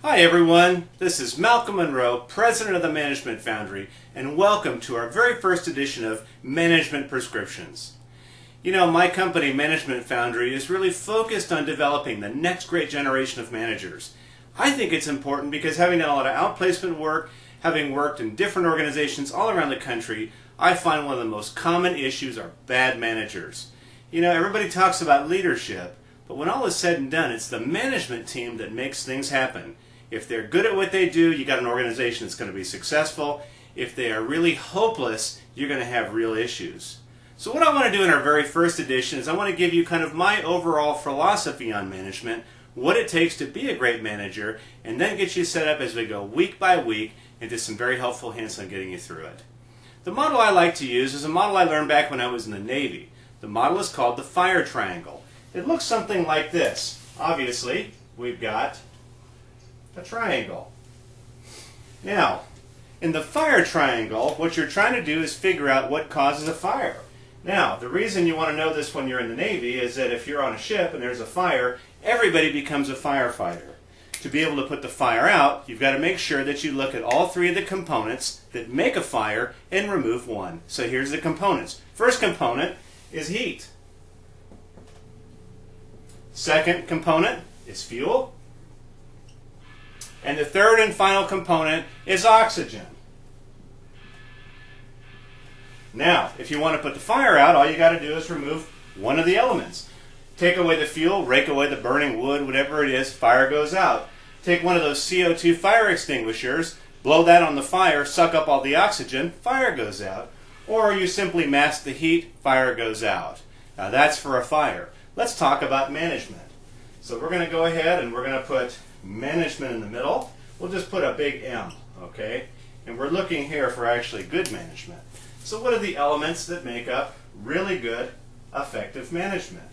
Hi everyone, this is Malcolm Monroe, President of the Management Foundry, and welcome to our very first edition of Management Prescriptions. You know, my company, Management Foundry, is really focused on developing the next great generation of managers. I think it's important because having done a lot of outplacement work, having worked in different organizations all around the country, I find one of the most common issues are bad managers. You know, everybody talks about leadership, but when all is said and done, it's the management team that makes things happen. If they're good at what they do, you got an organization that's going to be successful. If they are really hopeless, you're going to have real issues. So what I want to do in our very first edition is I want to give you kind of my overall philosophy on management, what it takes to be a great manager, and then get you set up as we go week by week into some very helpful hints on getting you through it. The model I like to use is a model I learned back when I was in the Navy. The model is called the fire triangle. It looks something like this. Obviously, we've got a triangle. Now, in the fire triangle, what you're trying to do is figure out what causes a fire. Now, the reason you want to know this when you're in the Navy is that if you're on a ship and there's a fire, everybody becomes a firefighter. To be able to put the fire out, you've got to make sure that you look at all three of the components that make a fire and remove one. So here's the components. First component is heat. Second component is fuel. And the third and final component is oxygen. Now, if you want to put the fire out, all you got to do is remove one of the elements. Take away the fuel, rake away the burning wood, whatever it is, fire goes out. Take one of those CO2 fire extinguishers, blow that on the fire, suck up all the oxygen, fire goes out. Or you simply mask the heat, fire goes out. Now that's for a fire. Let's talk about management. So we're going to go ahead and we're going to put management in the middle. We'll just put a big M, okay? And we're looking here for actually good management. So what are the elements that make up really good, effective management?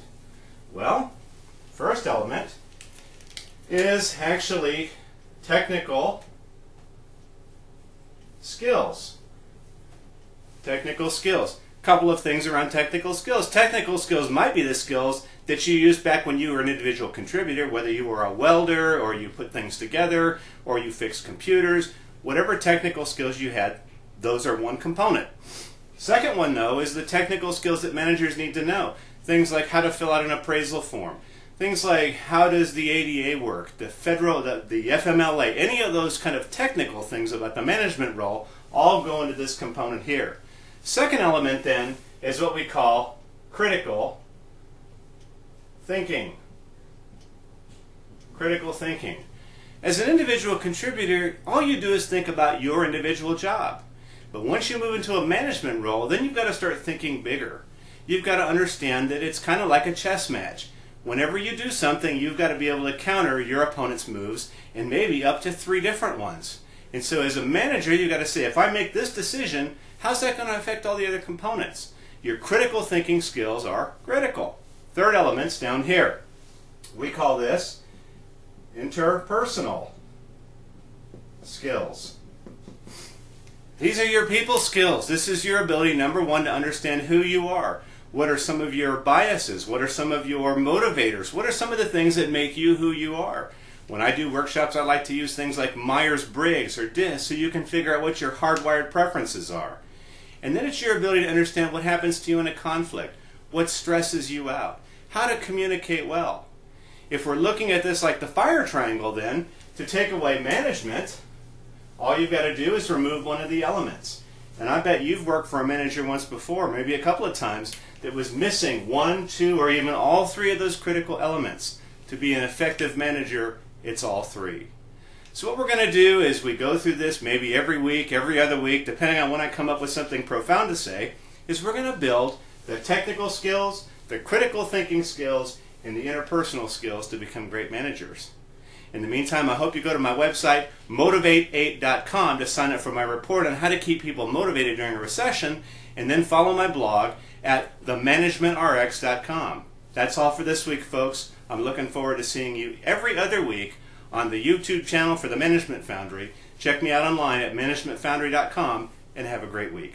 Well, first element is actually technical skills. Technical skills. Couple of things around technical skills. Technical skills might be the skills that you used back when you were an individual contributor, whether you were a welder or you put things together or you fixed computers. Whatever technical skills you had, those are one component. Second one, though, is the technical skills that managers need to know. Things like how to fill out an appraisal form. Things like how does the ADA work, the FMLA, any of those kind of technical things about the management role all go into this component here. Second element then is what we call critical thinking. Critical thinking. As an individual contributor, all you do is think about your individual job. But once you move into a management role, then you've got to start thinking bigger. You've got to understand that it's kind of like a chess match. Whenever you do something, you've got to be able to counter your opponent's moves, and maybe up to 3 different ones. And so as a manager, you've got to say, if I make this decision, how's that going to affect all the other components? Your critical thinking skills are critical. Third element's down here. We call this interpersonal skills. These are your people skills. This is your ability, number one, to understand who you are. What are some of your biases? What are some of your motivators? What are some of the things that make you who you are? When I do workshops, I like to use things like Myers-Briggs or DISC so you can figure out what your hardwired preferences are. And then it's your ability to understand what happens to you in a conflict, what stresses you out, how to communicate well. If we're looking at this like the fire triangle then, to take away management, all you've got to do is remove one of the elements. And I bet you've worked for a manager once before, maybe a couple of times, that was missing 1, 2, or even all 3 of those critical elements. To be an effective manager, it's all 3. So what we're going to do is we go through this maybe every week, every other week, depending on when I come up with something profound to say, is we're going to build the technical skills, the critical thinking skills, and the interpersonal skills to become great managers. In the meantime, I hope you go to my website, motivate8.com, to sign up for my report on how to keep people motivated during a recession, and then follow my blog at themanagementrx.com. That's all for this week, folks. I'm looking forward to seeing you every other week on the YouTube channel for the Management Foundry. Check me out online at managementfoundry.com and have a great week.